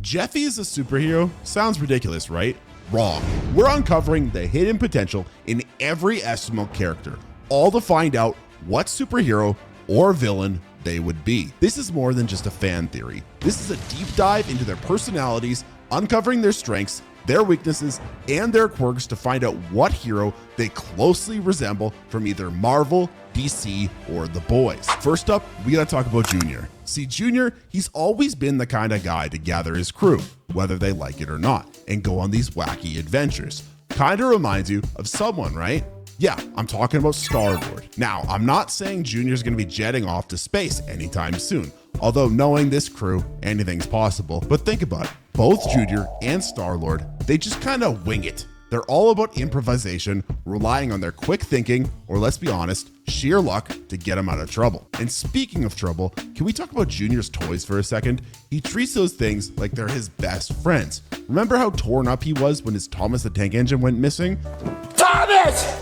Jeffy is a superhero? Sounds ridiculous, right? Wrong. We're uncovering the hidden potential in every SML character, all to find out what superhero or villain they would be. This is more than just a fan theory. This is a deep dive into their personalities, uncovering their strengths, their weaknesses, and their quirks to find out what hero they closely resemble from either Marvel, DC, or the boys. First up, we gotta talk about Junior. See, Junior, he's always been the kind of guy to gather his crew, whether they like it or not, and go on these wacky adventures. Kinda reminds you of someone, right? Yeah, I'm talking about Star-Lord. Now, I'm not saying Junior's gonna be jetting off to space anytime soon, although knowing this crew, anything's possible. But think about it, both Junior and Star-Lord, they just kind of wing it. They're all about improvisation, relying on their quick thinking, or let's be honest, sheer luck to get them out of trouble. And speaking of trouble, can we talk about Junior's toys for a second? He treats those things like they're his best friends. Remember how torn up he was when his Thomas the Tank Engine went missing? Thomas!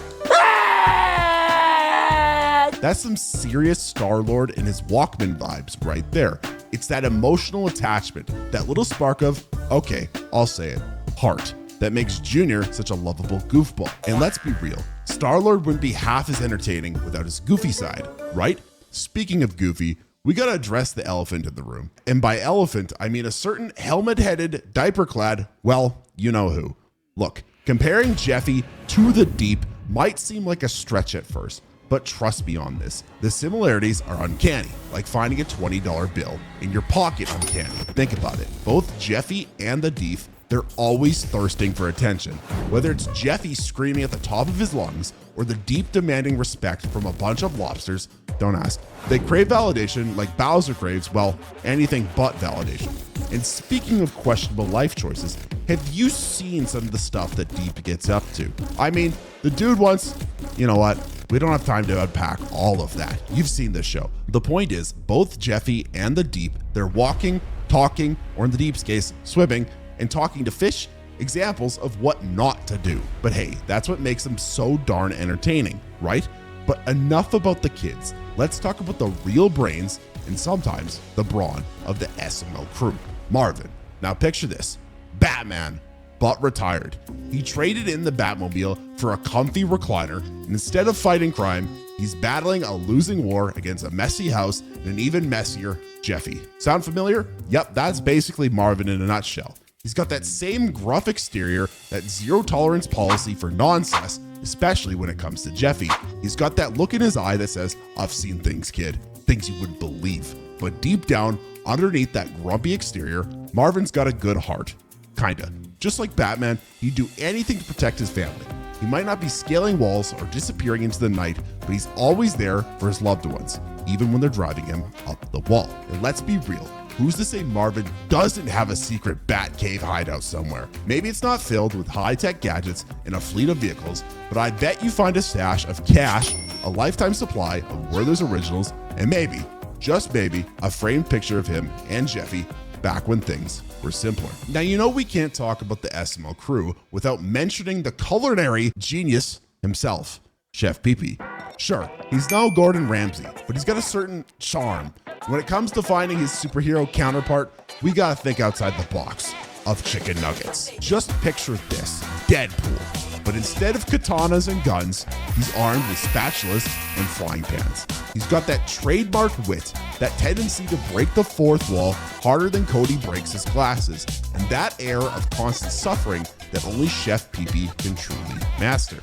That's some serious Star-Lord and his Walkman vibes right there. It's that emotional attachment, that little spark of, okay, I'll say it, heart, that makes Junior such a lovable goofball. And let's be real, Star-Lord wouldn't be half as entertaining without his goofy side, right? Speaking of goofy, we gotta address the elephant in the room. And by elephant, I mean a certain helmet-headed, diaper-clad, well, you know who. Look, comparing Jeffy to the Deep might seem like a stretch at first, but trust me on this, the similarities are uncanny, like finding a $20 bill in your pocket uncanny. Think about it, both Jeffy and the Deep, they're always thirsting for attention. Whether it's Jeffy screaming at the top of his lungs or the Deep demanding respect from a bunch of lobsters, don't ask. They crave validation like Bowser craves, well, anything but validation. And speaking of questionable life choices, have you seen some of the stuff that Deep gets up to? I mean, the dude once, you know what? We don't have time to unpack all of that. You've seen this show. The point is, both Jeffy and the Deep, they're walking, talking, or in the Deep's case, swimming, and talking to fish, examples of what not to do. But hey, that's what makes them so darn entertaining, right? But enough about the kids. Let's talk about the real brains and sometimes the brawn of the SML crew. Marvin. Now picture this, Batman, but retired. He traded in the Batmobile for a comfy recliner, and instead of fighting crime, he's battling a losing war against a messy house and an even messier Jeffy. Sound familiar? Yep, that's basically Marvin in a nutshell. He's got that same gruff exterior, that zero tolerance policy for nonsense, especially when it comes to Jeffy. He's got that look in his eye that says, I've seen things, kid, things you wouldn't believe. But deep down, underneath that grumpy exterior, Marvin's got a good heart. Kinda. Just like Batman, he'd do anything to protect his family. He might not be scaling walls or disappearing into the night, but he's always there for his loved ones, even when they're driving him up the wall. And let's be real, who's to say Marvin doesn't have a secret Bat Cave hideout somewhere? Maybe it's not filled with high-tech gadgets and a fleet of vehicles, but I bet you find a stash of cash, a lifetime supply of Werther's Originals, and maybe, just maybe, a framed picture of him and Jeffy back when things were simpler. Now, you know we can't talk about the SML crew without mentioning the culinary genius himself, Chef Pee-Pee. Sure, he's no Gordon Ramsay, but he's got a certain charm. When it comes to finding his superhero counterpart, we gotta think outside the box of chicken nuggets. Just picture this, Deadpool. But instead of katanas and guns, he's armed with spatulas and frying pans. He's got that trademark wit, that tendency to break the fourth wall harder than Cody breaks his glasses, and that air of constant suffering that only Chef Pee-Pee can truly master.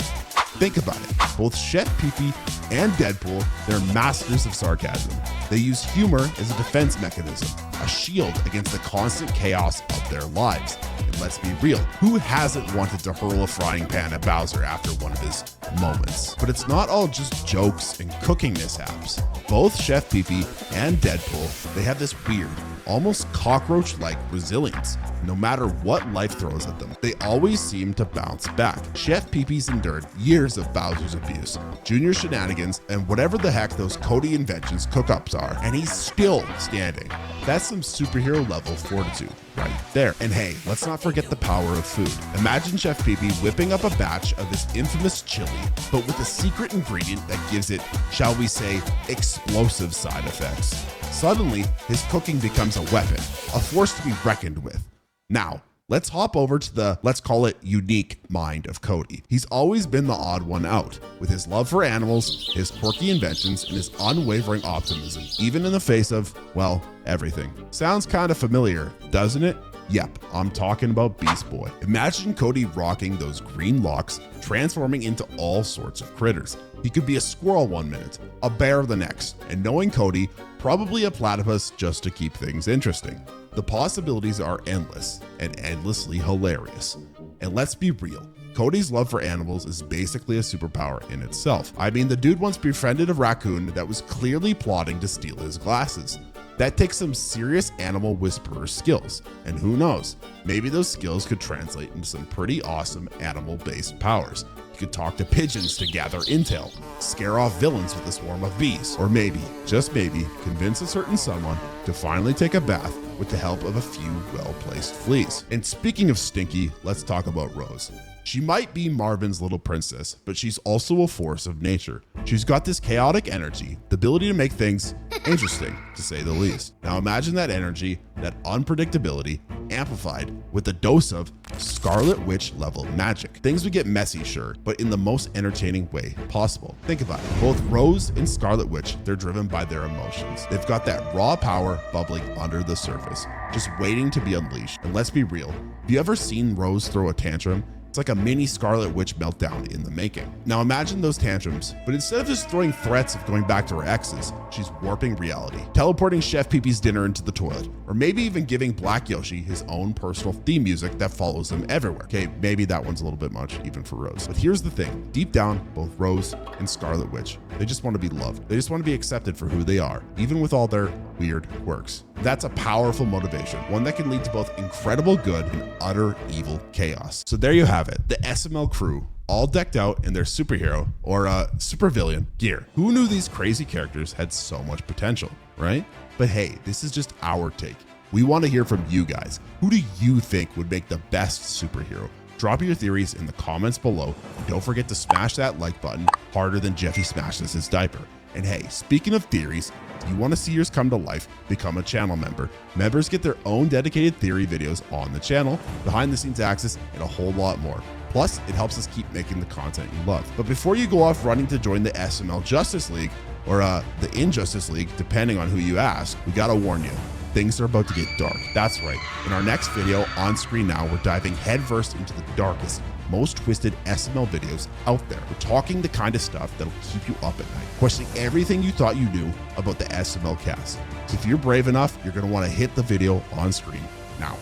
Think about it, both Chef Pee-Pee and Deadpool, they're masters of sarcasm. They use humor as a defense mechanism, a shield against the constant chaos of their lives. And let's be real, who hasn't wanted to hurl a frying pan at Bowser after one of his moments? But it's not all just jokes and cooking mishaps. Both Chef Pee-Pee and Deadpool, they have this weird, almost cockroach-like resilience. No matter what life throws at them, they always seem to bounce back. Chef Pee-Pee's endured years of Bowser's abuse, Junior's shenanigans, and whatever the heck those Cody inventions cook-ups are, and he's still standing. That's some superhero level fortitude right there. And hey, let's not forget the power of food. Imagine Chef Pee-Pee whipping up a batch of this infamous chili, but with a secret ingredient that gives it, shall we say, explosive side effects. Suddenly, his cooking becomes a weapon, a force to be reckoned with. Now, let's hop over to the, let's call it, unique mind of Cody. He's always been the odd one out, with his love for animals, his quirky inventions, and his unwavering optimism, even in the face of, well, everything. Sounds kind of familiar, doesn't it? Yep, I'm talking about Beast Boy. Imagine Cody rocking those green locks, transforming into all sorts of critters. He could be a squirrel one minute, a bear the next, and knowing Cody, probably a platypus just to keep things interesting. The possibilities are endless and endlessly hilarious. And let's be real, Cody's love for animals is basically a superpower in itself. I mean, the dude once befriended a raccoon that was clearly plotting to steal his glasses. That takes some serious animal whisperer skills, and who knows, maybe those skills could translate into some pretty awesome animal-based powers. You could talk to pigeons to gather intel, scare off villains with a swarm of bees, or maybe, just maybe, convince a certain someone to finally take a bath with the help of a few well-placed fleas. And speaking of stinky, let's talk about Rose. She might be Marvin's little princess, but she's also a force of nature. She's got this chaotic energy, the ability to make things interesting, to say the least. Now imagine that energy, that unpredictability, amplified with a dose of Scarlet Witch level magic. Things would get messy, sure, but in the most entertaining way possible. Think about it. Both Rose and Scarlet Witch, they're driven by their emotions. They've got that raw power bubbling under the surface, just waiting to be unleashed. And let's be real, have you ever seen Rose throw a tantrum? It's like a mini Scarlet Witch meltdown in the making. Now imagine those tantrums, but instead of just throwing threats of going back to her exes, she's warping reality, teleporting Chef Pee-Pee's dinner into the toilet, or maybe even giving Black Yoshi his own personal theme music that follows him everywhere. Okay, maybe that one's a little bit much, even for Rose. But here's the thing, deep down, both Rose and Scarlet Witch, they just want to be loved. They just want to be accepted for who they are, even with all their weird quirks. That's a powerful motivation, one that can lead to both incredible good and utter evil chaos. So there you have it, the SML crew, all decked out in their superhero or supervillain gear. Who knew these crazy characters had so much potential, right? But hey, this is just our take. We want to hear from you guys. Who do you think would make the best superhero? Drop your theories in the comments below. And don't forget to smash that like button harder than Jeffy smashes his diaper. And hey, speaking of theories, if you want to see yours come to life, become a channel member. Members get their own dedicated theory videos on the channel, behind the scenes access, and a whole lot more. Plus, it helps us keep making the content you love. But before you go off running to join the SML Justice League, or the Injustice League, depending on who you ask, we gotta warn you, things are about to get dark. That's right. In our next video, on screen now, we're diving headfirst into the darkest, most twisted SML videos out there. We're talking the kind of stuff that'll keep you up at night, questioning everything you thought you knew about the SML cast. So if you're brave enough, you're gonna wanna hit the video on screen now.